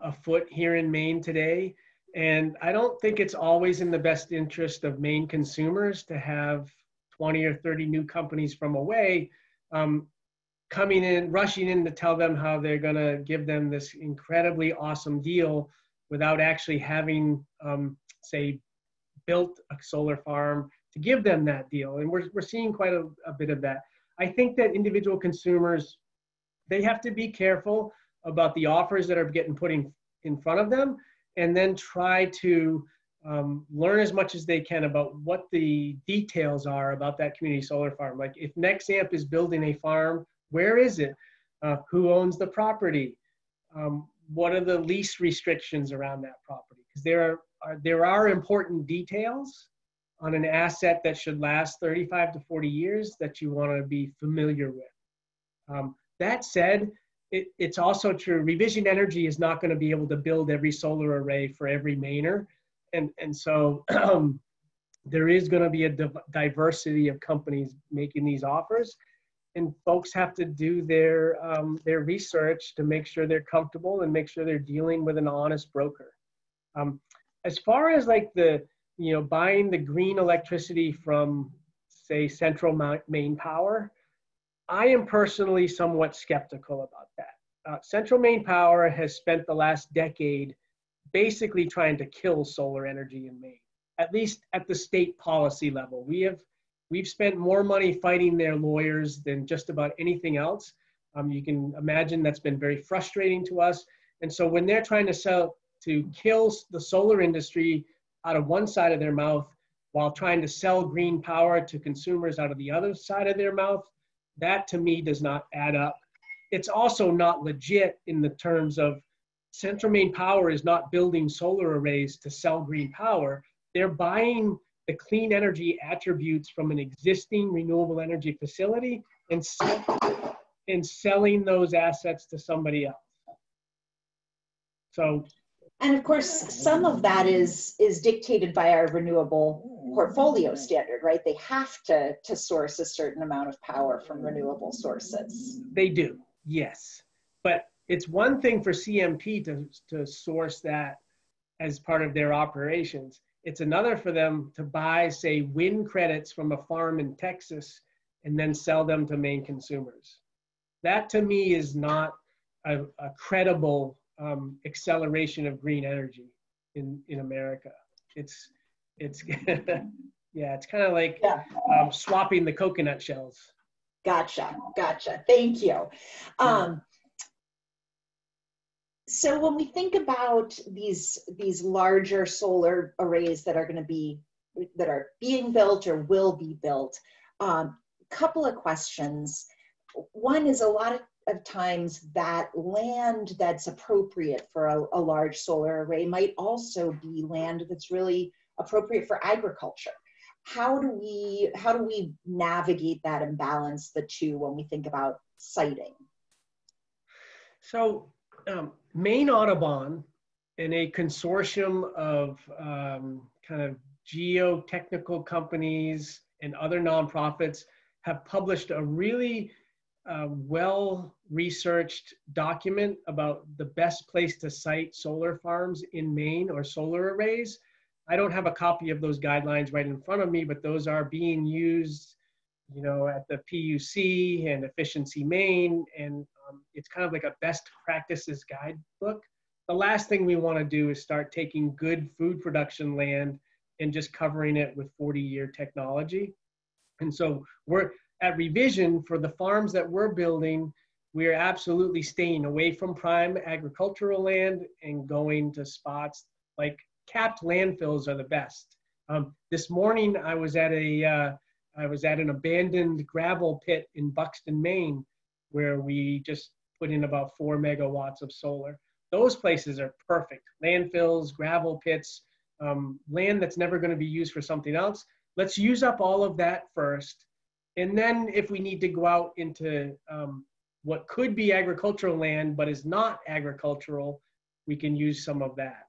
afoot here in Maine today. And I don't think it's always in the best interest of Maine consumers to have 20 or 30 new companies from away coming in, rushing in to tell them how they're going to give them this incredibly awesome deal without actually having, say, built a solar farm to give them that deal. And we're seeing quite a bit of that. I think that individual consumers, they have to be careful about the offers that are getting put in front of them, and then try to learn as much as they can about what the details are about that community solar farm. Like if NextAmp is building a farm, where is it? Who owns the property? What are the lease restrictions around that property? Because there are important details on an asset that should last 35 to 40 years that you want to be familiar with. That said, it's also true, Revision Energy is not going to be able to build every solar array for every Mainer. And so there is going to be a diversity of companies making these offers. And folks have to do their research to make sure they're comfortable and make sure they're dealing with an honest broker. As far as like buying the green electricity from, say, Central Maine Power, I am personally somewhat skeptical about that. Central Maine Power has spent the last decade basically trying to kill solar energy in Maine, at least at the state policy level. We've spent more money fighting their lawyers than just about anything else. You can imagine that's been very frustrating to us. And so when they're trying to kill the solar industry out of one side of their mouth while trying to sell green power to consumers out of the other side of their mouth, that to me does not add up. It's also not legit in the terms of Central Maine Power is not building solar arrays to sell green power. They're buying the clean energy attributes from an existing renewable energy facility and selling those assets to somebody else. So, and of course, some of that is dictated by our renewable portfolio standard, right? They have to source a certain amount of power from renewable sources. They do, yes. But it's one thing for CMP to source that as part of their operations. It's another for them to buy, say, wind credits from a farm in Texas and then sell them to Maine consumers. That to me is not a credible acceleration of green energy in America. It's yeah, it's kind of like swapping the coconut shells. Gotcha. Thank you. So when we think about these larger solar arrays that are being built or will be built, couple of questions. One is a lot of times that land that's appropriate for a large solar array might also be land that's really appropriate for agriculture. How do we navigate that and balance the two when we think about siting? So Maine Audubon and a consortium of kind of geotechnical companies and other nonprofits have published a really well-researched document about the best place to site solar farms in Maine or solar arrays. I don't have a copy of those guidelines right in front of me, but those are being used, at the PUC and Efficiency Maine, and it's kind of like a best practices guidebook. The last thing we want to do is start taking good food production land and just covering it with 40-year technology. And so we're at Revision, for the farms that we're building, we're absolutely staying away from prime agricultural land and going to spots like capped landfills are the best. This morning I was at a I was at an abandoned gravel pit in Buxton, Maine, where we just put in about 4 megawatts of solar. Those places are perfect. Landfills, gravel pits, land that's never going to be used for something else. Let's use up all of that first. And then if we need to go out into what could be agricultural land but is not agricultural, we can use some of that.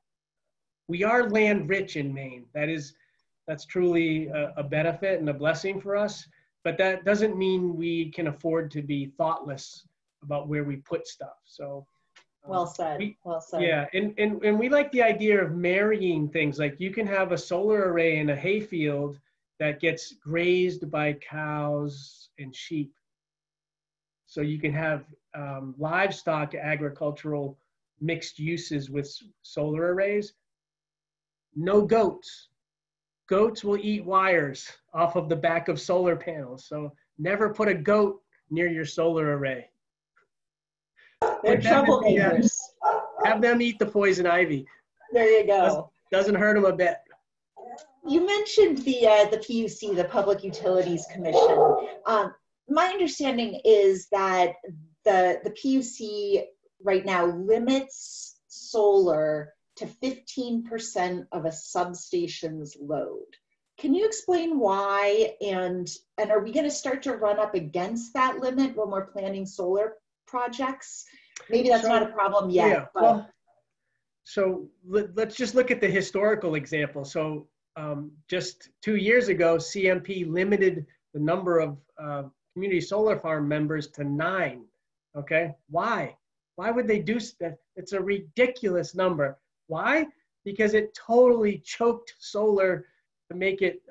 We are land rich in Maine. That's truly a benefit and a blessing for us, but that doesn't mean we can afford to be thoughtless about where we put stuff. So well said. Well said. Yeah, and we like the idea of marrying things. Like you can have a solar array in a hayfield that gets grazed by cows and sheep. So you can have livestock agricultural mixed uses with solar arrays. No goats. Goats will eat wires off of the back of solar panels. So never put a goat near your solar array. They're troublemakers. Have them eat the poison ivy. There you go. Doesn't hurt them a bit. You mentioned the PUC, the Public Utilities Commission. My understanding is that the PUC right now limits solar to 15% of a substation's load. Can you explain why, and are we going to start to run up against that limit when we're planning solar projects? Maybe that's not a problem yet. Yeah, but. well, so let's just look at the historical example. So just 2 years ago, CMP limited the number of community solar farm members to 9. Okay, why? Why would they do that? It's a ridiculous number. Why? Because it totally choked solar to make it,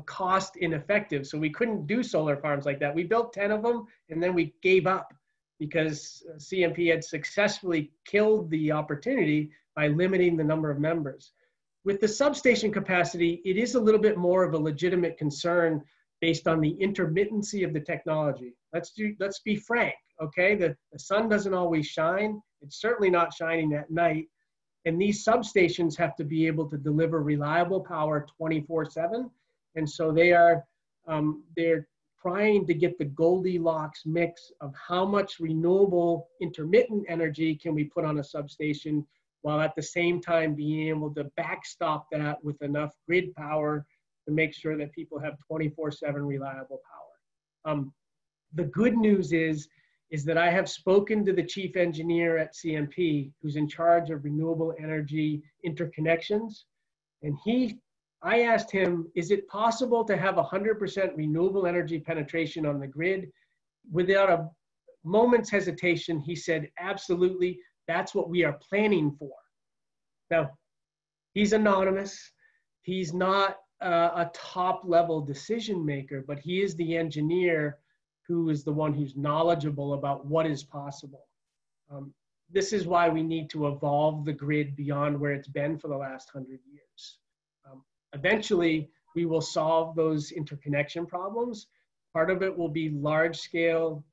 cost ineffective. So we couldn't do solar farms like that. We built 10 of them and then we gave up because CMP had successfully killed the opportunity by limiting the number of members. With the substation capacity, it is a little bit more of a legitimate concern based on the intermittency of the technology. Let's be frank, okay? The sun doesn't always shine. It's certainly not shining at night. And these substations have to be able to deliver reliable power 24/7. And so they're trying to get the Goldilocks mix of how much renewable intermittent energy can we put on a substation while at the same time being able to backstop that with enough grid power to make sure that people have 24/7 reliable power. The good news is that I have spoken to the chief engineer at CMP who's in charge of renewable energy interconnections. And I asked him, is it possible to have 100% renewable energy penetration on the grid? Without a moment's hesitation, he said, absolutely, that's what we are planning for. Now, he's anonymous. He's not a top level decision maker, but he is the engineer who is the one who's knowledgeable about what is possible. This is why we need to evolve the grid beyond where it's been for the last 100 years. Eventually, we will solve those interconnection problems. Part of it will be large-scale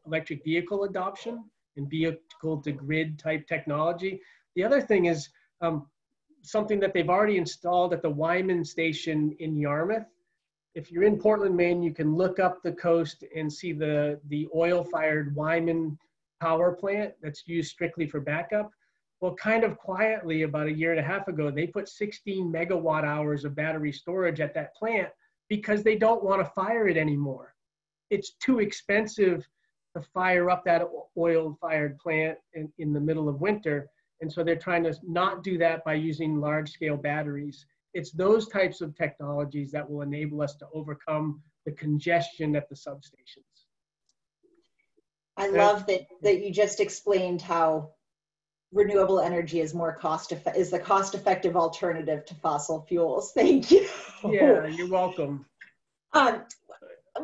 electric vehicle adoption and vehicle-to-grid type technology. The other thing is something that they've already installed at the Wyman station in Yarmouth. If you're in Portland, Maine, you can look up the coast and see the oil-fired Wyman power plant that's used strictly for backup. Well, kind of quietly, about 1.5 years ago, they put 16 megawatt hours of battery storage at that plant because they don't want to fire it anymore. It's too expensive to fire up that oil-fired plant in the middle of winter. And so they're trying to not do that by using large-scale batteries. It's those types of technologies that will enable us to overcome the congestion at the substations. I love that you just explained how renewable energy is the cost-effective alternative to fossil fuels. Thank you. Yeah, you're welcome.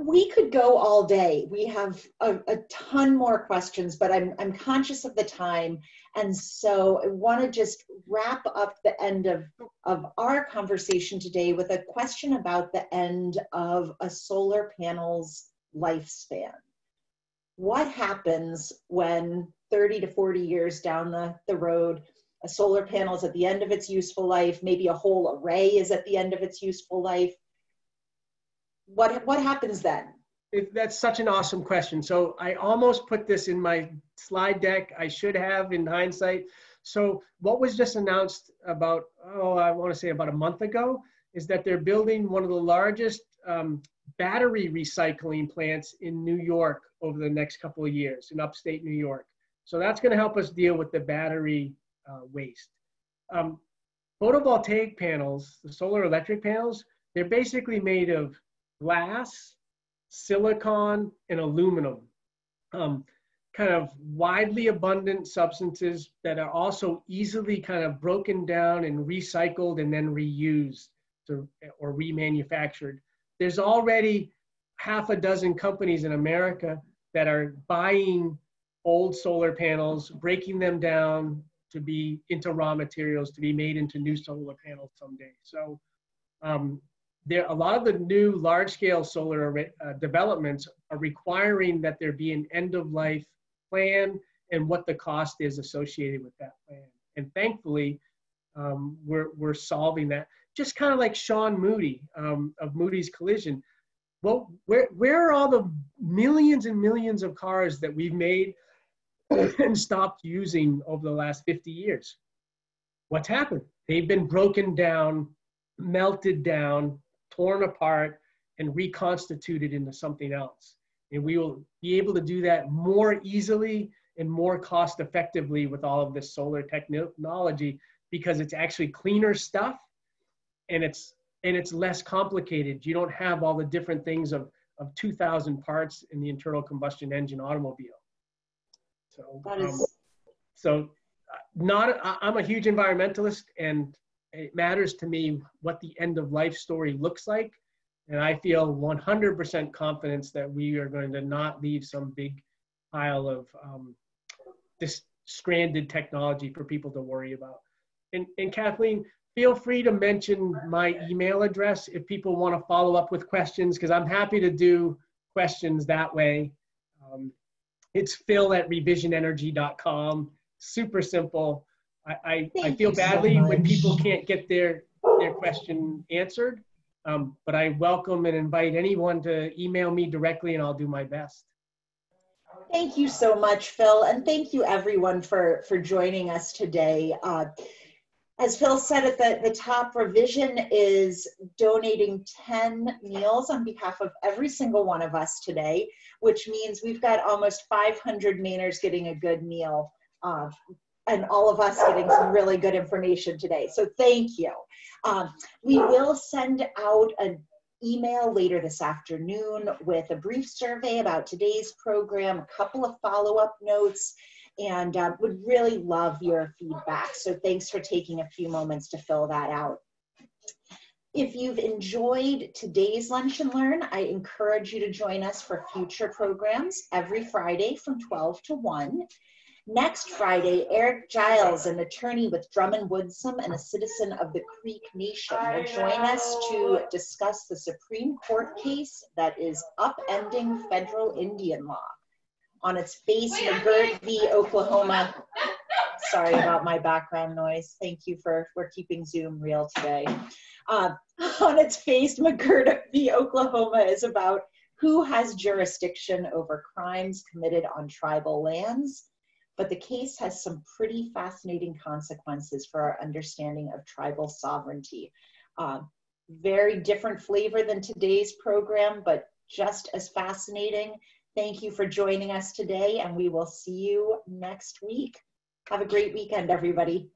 We could go all day. We have a ton more questions, but I'm conscious of the time. And so I want to just wrap up the end of our conversation today with a question about the end of a solar panel's lifespan. What happens when 30 to 40 years down the road, a solar panel is at the end of its useful life, maybe a whole array is at the end of its useful life? what happens then? That's such an awesome question. So I almost put this in my slide deck. I should have in hindsight. So what was just announced about, I want to say about a month ago, is that they're building one of the largest battery recycling plants in New York over the next couple of years in upstate New York. So that's going to help us deal with the battery waste. Photovoltaic panels, the solar electric panels, they're basically made of glass, silicon, and aluminum, kind of widely abundant substances that are also easily kind of broken down and recycled and then reused or remanufactured. There's already half a dozen companies in America that are buying old solar panels, breaking them down to be into raw materials to be made into new solar panels someday. So a lot of the new large-scale solar developments are requiring that there be an end-of-life plan and what the cost is associated with that plan. And thankfully, we're solving that. Just kind of like Sean Moody of Moody's Collision. Well, where are all the millions and millions of cars that we've made and stopped using over the last 50 years? What's happened? They've been broken down, melted down, torn apart, and reconstituted into something else. And we will be able to do that more easily and more cost effectively with all of this solar technology, because it's actually cleaner stuff and it's less complicated. You don't have all the different things of 2,000 parts in the internal combustion engine automobile. So, I'm a huge environmentalist, and it matters to me what the end of life story looks like. And I feel 100% confidence that we are going to not leave some big pile of this stranded technology for people to worry about. And Kathleen, feel free to mention my email address if people want to follow up with questions, because I'm happy to do questions that way. It's phil@revisionenergy.com. Super simple. I feel badly when people can't get their question answered, but I welcome and invite anyone to email me directly, and I'll do my best. Thank you so much, Phil, and thank you everyone for joining us today. As Phil said at the top, Revision is donating 10 meals on behalf of every single one of us today, which means we've got almost 500 Mainers getting a good meal, and all of us getting some really good information today. So thank you. We will send out an email later this afternoon with a brief survey about today's program, a couple of follow-up notes, and would really love your feedback. So thanks for taking a few moments to fill that out. If you've enjoyed today's Lunch and Learn, I encourage you to join us for future programs every Friday from 12 to 1. Next Friday, Eric Giles, an attorney with Drummond Woodsum and a citizen of the Creek Nation, will join us to discuss the Supreme Court case that is upending federal Indian law. On its face, McGirt v. Oklahoma. Sorry about my background noise. Thank you for keeping Zoom real today. On its face, McGirt v. Oklahoma is about who has jurisdiction over crimes committed on tribal lands. But the case has some pretty fascinating consequences for our understanding of tribal sovereignty. Very different flavor than today's program, but just as fascinating. Thank you for joining us today, and we will see you next week. Have a great weekend, everybody.